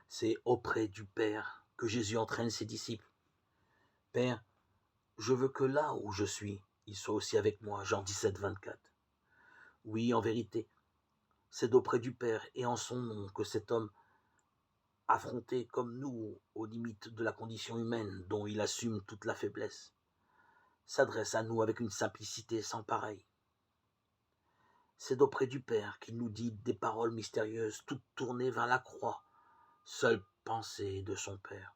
C'est auprès du Père que Jésus entraîne ses disciples. Père, je veux que là où je suis, il soit aussi avec moi. Jean 17, 24. Oui, en vérité, c'est d'auprès du Père et en son nom que cet homme, affronté comme nous aux limites de la condition humaine dont il assume toute la faiblesse, s'adresse à nous avec une simplicité sans pareille. C'est d'auprès du Père qu'il nous dit des paroles mystérieuses, toutes tournées vers la croix, seule pensée de son Père.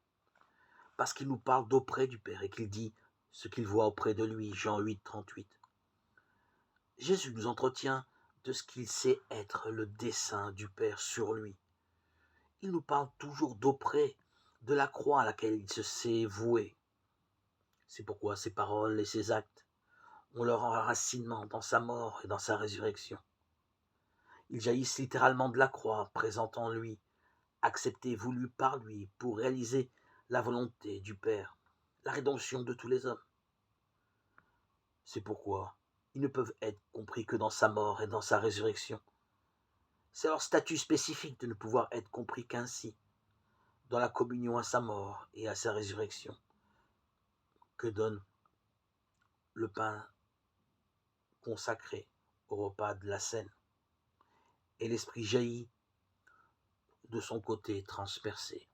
Parce qu'il nous parle d'auprès du Père et qu'il dit ce qu'il voit auprès de lui, Jean 8, 38. Jésus nous entretient de ce qu'il sait être le dessein du Père sur lui. Il nous parle toujours d'auprès, de la croix à laquelle il se s'est voué. C'est pourquoi ses paroles et ses actes ont leur enracinement dans sa mort et dans sa résurrection. Ils jaillissent littéralement de la croix, présente en lui, acceptée, voulue par lui pour réaliser la volonté du Père, la rédemption de tous les hommes. C'est pourquoi ils ne peuvent être compris que dans sa mort et dans sa résurrection. C'est leur statut spécifique de ne pouvoir être compris qu'ainsi, dans la communion à sa mort et à sa résurrection, que donne le pain consacré au repas de la scène. Et l'Esprit jaillit de son côté transpercé.